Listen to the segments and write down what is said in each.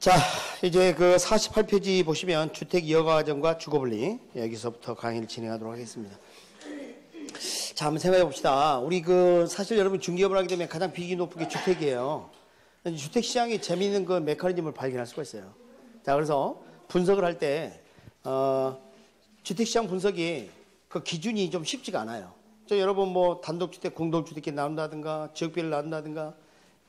자, 이제 그 48페이지 보시면 주택 이허가과정과 주거분리, 여기서부터 강의를 진행하도록 하겠습니다. 자, 한번 생각해 봅시다. 우리 사실 여러분 중개업을 하게 되면 가장 비중이 높은 게 주택이에요. 주택 시장에 재미있는 그 메커니즘을 발견할 수가 있어요. 자, 그래서 분석을 할 때, 주택 시장 분석이 그 기준이 좀 쉽지가 않아요. 여러분 뭐 단독주택, 공동주택이 나온다든가, 지역별로 나온다든가,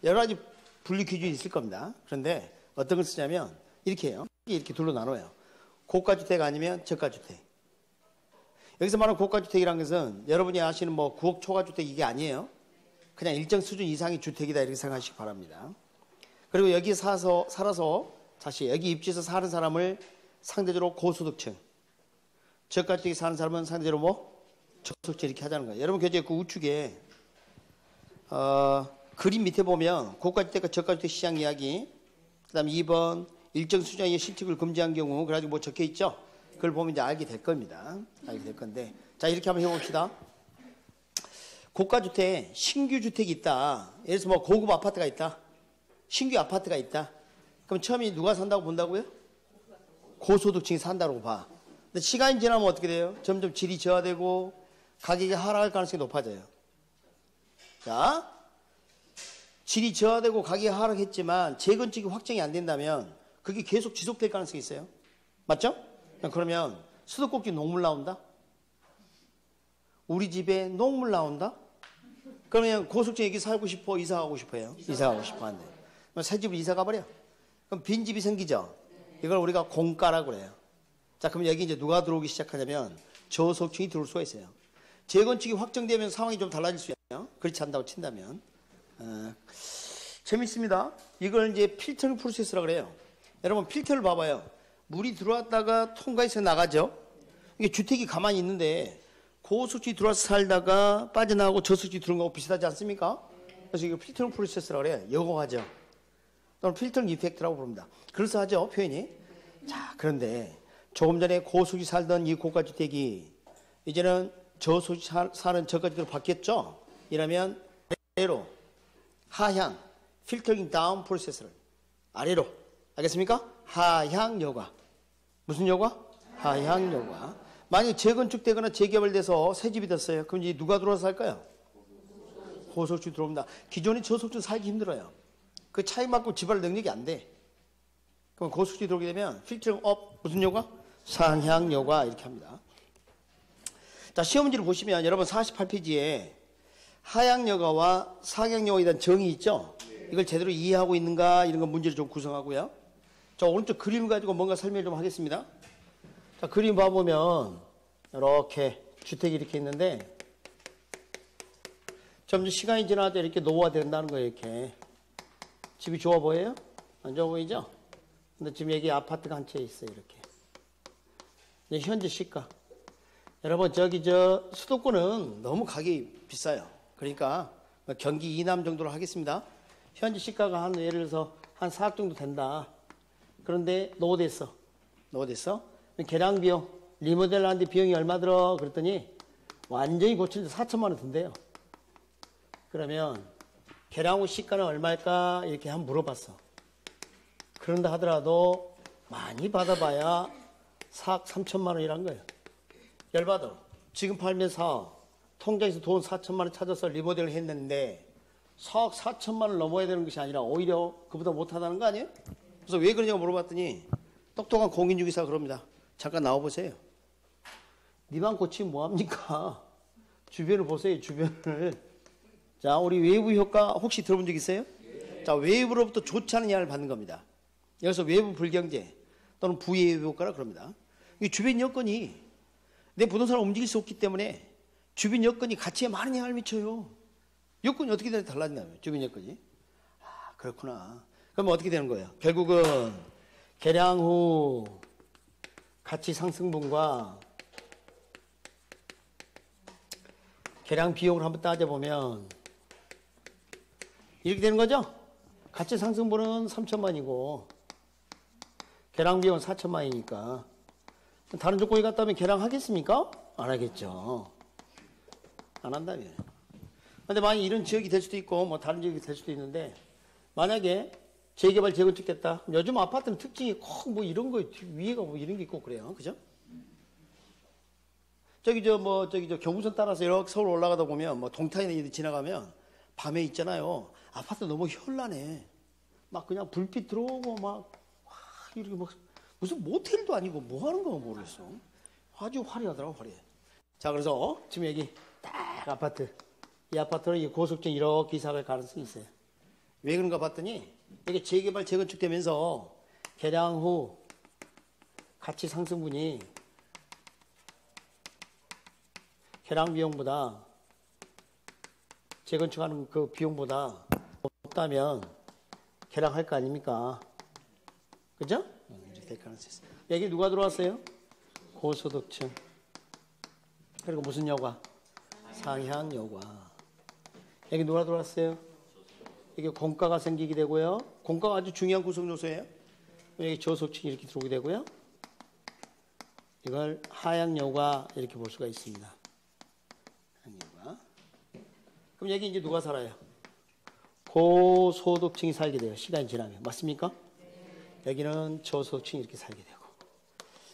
여러 가지 분류 기준이 있을 겁니다. 그런데 어떤 걸 쓰냐면 이렇게 해요. 이렇게 둘로 나눠요. 고가주택 아니면 저가주택. 여기서 말하는 고가주택이라는 것은 여러분이 아시는 뭐 9억 초과주택 이게 아니에요. 그냥 일정 수준 이상의 주택이다 이렇게 생각하시기 바랍니다. 그리고 여기 살아서 다시 여기 입주해서 사는 사람을 상대적으로 고소득층, 저가주택에 사는 사람은 상대적으로 뭐 저소득층 이렇게 하자는 거예요. 여러분 교재 그 우측에 그림 밑에 보면 고가주택과 저가주택 시장 이야기, 그 다음에 2번 일정 수준의 실직을 금지한 경우 그래가지고 뭐 적혀 있죠. 그걸 보면 이제 알게 될 겁니다. 알게 될 건데, 자 이렇게 한번 해봅시다. 고가주택, 신규 주택이 있다. 예를 들어서 뭐 고급 아파트가 있다. 신규 아파트가 있다. 그럼 처음에 누가 산다고 본다고요? 고소득층이 산다고 봐. 근데 시간이 지나면 어떻게 돼요? 점점 질이 저하되고 가격이 하락할 가능성이 높아져요. 자, 질이 저하되고 가격이 하락했지만 재건축이 확정이 안 된다면 그게 계속 지속될 가능성이 있어요. 맞죠? 그러면 수도꼭지 녹물 나온다? 우리 집에 녹물 나온다? 그러면 고속층 여기 살고 싶어? 이사 가고 싶어요? 이사 가고 싶어 한대. 새 집으로 이사 가버려. 그럼 빈집이 생기죠? 이걸 우리가 공가라고 그래요. 자, 그럼 여기 이제 누가 들어오기 시작하냐면 저소득층이 들어올 수가 있어요. 재건축이 확정되면 상황이 좀 달라질 수 있어요. 그렇지 않다고 친다면. 재밌습니다. 이걸 이제 필터링 프로세스라고 그래요. 여러분 필터를 봐봐요. 물이 들어왔다가 통과해서 나가죠. 이게 주택이 가만히 있는데 고소득층이 들어와서 살다가 빠져나가고 저소득층이 들어온 거하고 비슷하지 않습니까? 그래서 이거 필터링 프로세스라고 그래요. 요거 하죠. 또는 필터링 이펙트라고 부릅니다. 그래서 하죠, 표현이. 자, 그런데 조금 전에 고소득층이 살던 이 고가주택이 이제는 저소득층이 사는 저가주택으로 바뀌었죠. 이러면 아래로 하향 필터링 다운 프로세스를 아래로, 알겠습니까? 하향 여과. 무슨 여과? 하향 여과. 만약에 재건축되거나 재개발돼서 새 집이 됐어요. 그럼 이제 누가 들어와서 살까요? 고소득층이 들어옵니다. 기존의 저소득층 살기 힘들어요. 그 차이만큼 지불 능력이 안 돼. 그럼 고소득층이 들어오게 되면 필터링 업 무슨 여과? 상향 여과 이렇게 합니다. 자, 시험 문제를 보시면 여러분 48페이지에 하향 여과와 상향 여과에 대한 정의 있죠? 이걸 제대로 이해하고 있는가 이런 거 문제를 좀 구성하고요. 자, 오른쪽 그림 가지고 뭔가 설명 좀 하겠습니다. 자, 그림 봐보면 이렇게 주택이 이렇게 있는데 점점 시간이 지나도 이렇게 노후화된다는 거예요. 이렇게 집이 좋아 보여요? 안 좋아 보이죠? 근데 지금 여기 아파트가 한 채 있어요. 이렇게 현재 시가. 여러분 수도권은 너무 가격이 비싸요. 그러니까 경기 이남 정도로 하겠습니다. 현재 시가가 한 예를 들어서 한 4억 정도 된다. 그런데 노후됐어. 개량 비용, 리모델 하는데 비용이 얼마 들어? 그랬더니 완전히 고치는데 4천만 원 든대요. 그러면 개량 후 시가는 얼마일까? 이렇게 한번 물어봤어. 그런다 하더라도 많이 받아봐야 4억 3천만 원이란 거예요. 열받아. 지금 팔면서 통장에서 돈 4천만 원 찾아서 리모델을 했는데 4억 4천만 원을 넘어야 되는 것이 아니라 오히려 그보다 못하다는 거 아니에요? 그래서 왜 그러냐고 물어봤더니 똑똑한 공인중개사가 그럽니다. 잠깐 나와보세요. 니만 고치면 뭐합니까? 주변을 보세요. 주변을. 자, 우리 외부 효과 혹시 들어본 적 있어요? 자, 외부로부터 좋지 않은 영향을 받는 겁니다. 여기서 외부 불경제 또는 부예외 효과라 그럽니다. 이 주변 여건이 내 부동산을 움직일 수 없기 때문에 주변 여건이 가치에 많은 영향을 미쳐요. 여건이 어떻게 달라지냐면 주변 여건이. 아, 그렇구나. 그러면 어떻게 되는 거예요? 결국은 개량 후 가치 상승분과 개량 비용을 한번 따져보면 이렇게 되는 거죠? 가치 상승분은 3천만이고 개량 비용은 4천만이니까 다른 조건이 같다면 개량하겠습니까? 안 하겠죠. 안 한다면. 근데 만약 이런 지역이 될 수도 있고 뭐 다른 지역이 될 수도 있는데 만약에 재개발, 재건축 됐다. 요즘 아파트는 특징이 꼭 뭐 이런 거, 위에가 뭐 이런 게 있고 그래요. 그죠? 저기 저 경부선 따라서 이렇게 서울 올라가다 보면 뭐 동탄이 지나가면 밤에 있잖아요. 아파트 너무 현란해. 막 그냥 불빛 들어오고 막 이렇게 막 무슨 모텔도 아니고 뭐 하는 거 모르겠어. 아주 화려하더라고, 화려해. 자, 그래서 지금 여기 딱 아파트. 이 아파트는 이 고속정 이렇게 이사갈 가능성이 있어요. 왜 그런가 봤더니 이게 재개발, 재건축 되면서 개량 후 가치 상승분이 개량 비용보다 재건축하는 그 비용보다 높다면 개량할 거 아닙니까? 그죠? 이렇게 될 가능성이 있어요. 여기 누가 들어왔어요? 고소득층. 그리고 무슨 여가? 상향 여가. 여기 누가 들어왔어요? 이게 공가가 생기게 되고요. 공가가 아주 중요한 구성 요소예요. 여기 저소득층이 이렇게 들어오게 되고요. 이걸 하향 여가 이렇게 볼 수가 있습니다. 하향 여가. 그럼 여기 이제 누가 살아요? 고소득층이 살게 돼요. 시간이 지나면. 맞습니까? 여기는 저소득층이 이렇게 살게 되고.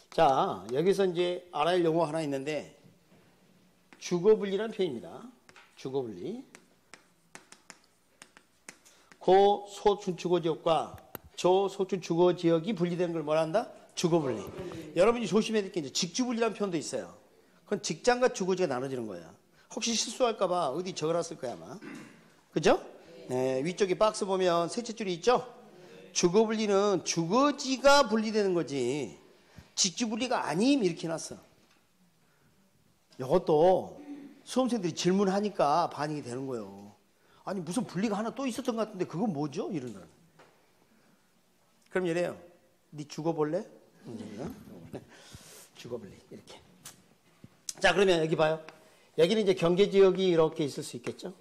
자, 여기서 이제 알아야 할 용어 하나 있는데 주거분리라는 표현입니다. 주거분리. 고소득 주거지역과 저소득 주거지역이 분리되는 걸 뭐라 한다? 주거분리. 여러분이 조심해야 될 게 이제 직주분리라는 표현도 있어요. 그건 직장과 주거지가 나눠지는 거야. 혹시 실수할까봐 어디 적어놨을 거야 아마. 그죠? 네, 위쪽에 박스 보면 셋째 줄이 있죠? 주거분리는 주거지가 분리되는 거지 직주분리가 아님 이렇게 해놨어. 이것도 수험생들이 질문하니까 반영이 되는 거예요. 아니 무슨 분리가 하나 또 있었던 것 같은데 그건 뭐죠? 이러는. 그럼 이래요. 네 죽어볼래? 죽어볼래 이렇게. 자, 그러면 여기 봐요. 여기는 이제 경계지역이 이렇게 있을 수 있겠죠?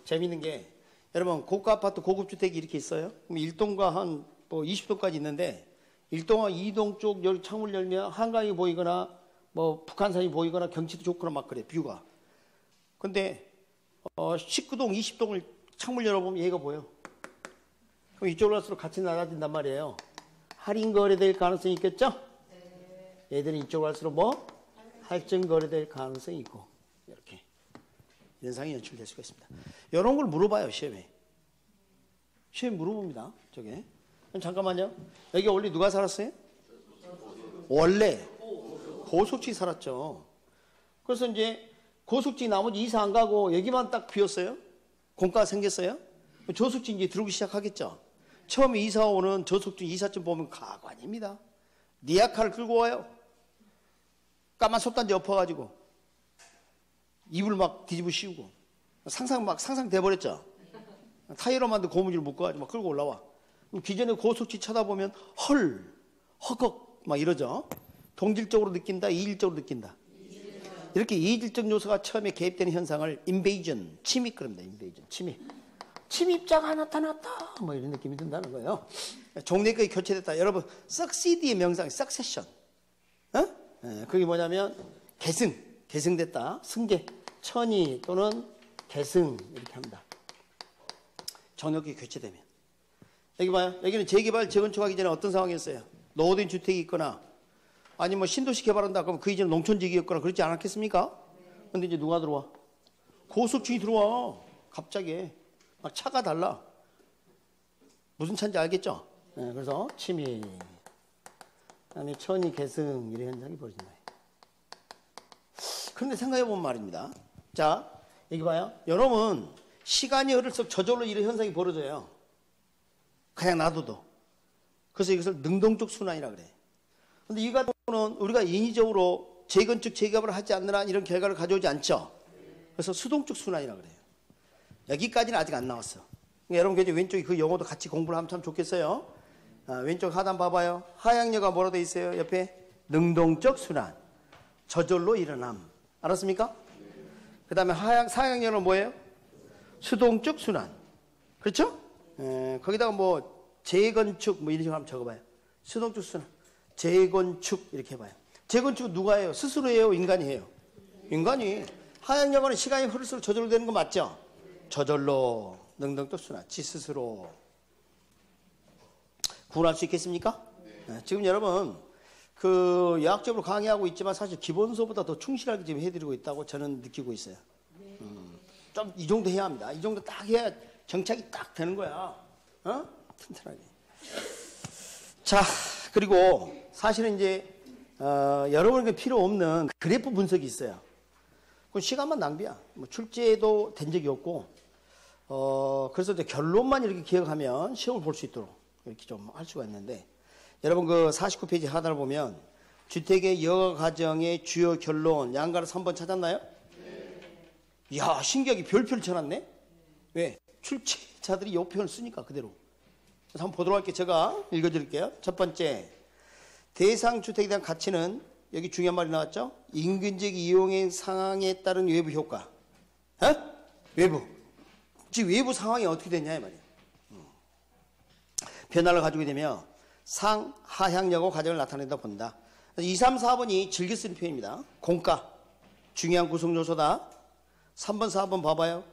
재밌는 게 여러분 고가 아파트 고급주택이 이렇게 있어요. 그럼 1동과 한 뭐 20동까지 있는데 1동과 2동 쪽 여기 창문을 열면 한강이 보이거나 뭐 북한산이 보이거나 경치도 좋거나 막 그래 뷰가. 근데 19동 20동을 창문 열어보면 얘가 보여. 그럼 이쪽으로 갈수록 같이 낮아진단 말이에요. 할인 거래될 가능성이 있겠죠? 얘들은 이쪽으로 갈수록 뭐? 할증 거래될 가능성이 있고 이렇게 현상이 연출될 수가 있습니다. 이런 걸 물어봐요 시험에. 시험에 물어봅니다. 저게. 잠깐만요. 여기 원래 누가 살았어요? 원래 고속지 살았죠. 그래서 이제 고속지 나머지 이사 안 가고 여기만 딱 비었어요. 공가가 생겼어요. 저속지 이제 들어오기 시작하겠죠. 처음에 이사 오는 저속지 이삿짐 보면 가관입니다. 리아카를 끌고 와요. 까만 솥단지 엎어가지고 이불 막 뒤집어 씌우고 상상돼 버렸죠. 타이로 만든 고무줄 묶어가지고 막 끌고 올라와. 기존의 고속지 쳐다보면 헐, 허걱 막 이러죠. 동질적으로 느낀다, 이질적으로 느낀다. 이렇게 이질적 요소가 처음에 개입되는 현상을 인베이전, 침입 그럽니다. 인베이전, 침입. 침입자가 나타났다. 뭐 이런 느낌이 든다는 거예요. 종래까지 교체됐다. 여러분, succeed의 명상, succession. 그게 뭐냐면 계승됐다. 승계, 천이 또는 계승 이렇게 합니다. 정력이 교체되면. 여기 봐요. 여기는 재개발, 재건축하기 전에 어떤 상황이었어요? 노후된 주택이 있거나 아니 뭐 신도시 개발한다 그러면 그 이전에 농촌지기였거나 그렇지 않았겠습니까? 근데 이제 누가 들어와? 고속층이 들어와. 갑자기 막 차가 달라. 무슨 차인지 알겠죠? 네, 그래서 침입, 그다음에 천이 계승 이런 현상이 벌어진다. 그런데 생각해보면 말입니다. 자, 여기 봐요. 여러분 시간이 흐를수록 저절로 이런 현상이 벌어져요. 그냥 놔둬도. 그래서 이것을 능동적 순환이라 그래. 근데 이 같은 경우는 우리가 인위적으로 재건축, 재개발을 하지 않느라 이런 결과를 가져오지 않죠. 그래서 수동적 순환이라 그래요. 여기까지는 아직 안 나왔어. 그러니까 여러분 이제 왼쪽에 그 영어도 같이 공부를 하면 참 좋겠어요. 왼쪽 하단 봐봐요. 하향여가 뭐라 돼 있어요? 옆에 능동적 순환, 저절로 일어남. 알았습니까? 그 다음에 사향여는 뭐예요? 수동적 순환. 그렇죠? 거기다가 뭐 재건축 뭐 이런 식으로 한번 적어봐요. 수동적 순환, 재건축 이렇게 해봐요. 재건축은 누가 해요? 스스로 해요? 인간이 해요? 인간이. 하향여가는 시간이 흐를수록 저절로 되는 거 맞죠? 저절로 능동적 순환, 지 스스로. 구분할 수 있겠습니까? 네. 지금 여러분 그 여학적으로 강의하고 있지만 사실 기본서보다 더 충실하게 지금 해드리고 있다고 저는 느끼고 있어요. 좀 이 정도 해야 합니다. 이 정도 딱 해야 정착이 딱 되는 거야. 튼튼하게. 자, 그리고 사실은 이제 여러분에게 필요 없는 그래프 분석이 있어요. 그건 시간만 낭비야. 뭐 출제도 된 적이 없고, 그래서 이제 결론만 이렇게 기억하면 시험을 볼 수 있도록 이렇게 좀 할 수가 있는데, 여러분 그 49페이지 하단을 보면 주택의 여가 과정의 주요 결론 양가를 3번 찾았나요? 네. 이야, 신기하게 별표를 쳐놨네. 왜? 출제자들이 요 표현을 쓰니까 그대로. 그래서 한번 보도록 할게요. 제가 읽어드릴게요. 첫 번째, 대상 주택에 대한 가치는 여기 중요한 말이 나왔죠? 인근적 이용의 상황에 따른 외부 효과. 외부. 즉 외부 상황이 어떻게 되냐 이 말이에요. 변화를 가지게 되면 상, 하향 여고 과정을 나타낸다 본다. 2, 3, 4번이 즐겨 쓰는 표현입니다. 공가, 중요한 구성 요소다. 3번, 4번 봐봐요.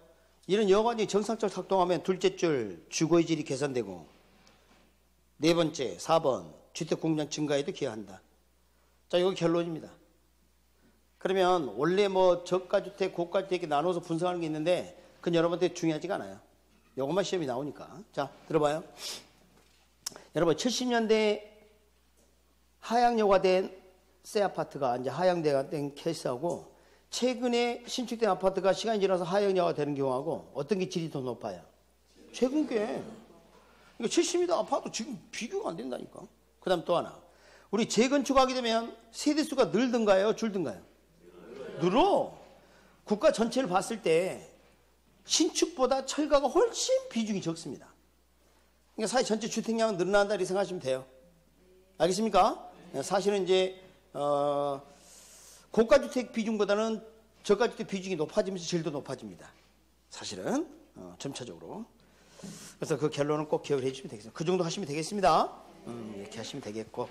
이런 여과정이 정상적으로 작동하면 둘째 줄 주거의 질이 개선되고, 네 번째, 4번 주택 공장 증가에도 기여한다. 자, 이거 결론입니다. 그러면 원래 뭐 저가주택, 고가주택 나눠서 분석하는 게 있는데 그건 여러분한테 중요하지가 않아요. 이것만 시험이 나오니까. 자, 들어봐요. 여러분 70년대 하향여가 된 새 아파트가 이제 하향대가 된 케이스하고 최근에 신축된 아파트가 시간이 지나서 하향여가 되는 경우하고 어떤 게 질이 더 높아요? 최근 게. 그러니까 70년대 아파트 지금 비교가 안 된다니까. 그 다음 또 하나. 우리 재건축하게 되면 세대수가 늘든가요? 줄든가요? 늘어. 국가 전체를 봤을 때 신축보다 철가가 훨씬 비중이 적습니다. 그러니까 사실 전체 주택량은 늘어난다 이렇게 생각하시면 돼요. 알겠습니까? 사실은 이제 고가주택 비중보다는 저가주택 비중이 높아지면서 질도 높아집니다. 사실은 점차적으로. 그래서 그 결론은 꼭 기억을 해주시면 되겠습니다. 그 정도 하시면 되겠습니다. 이렇게 하시면 되겠고.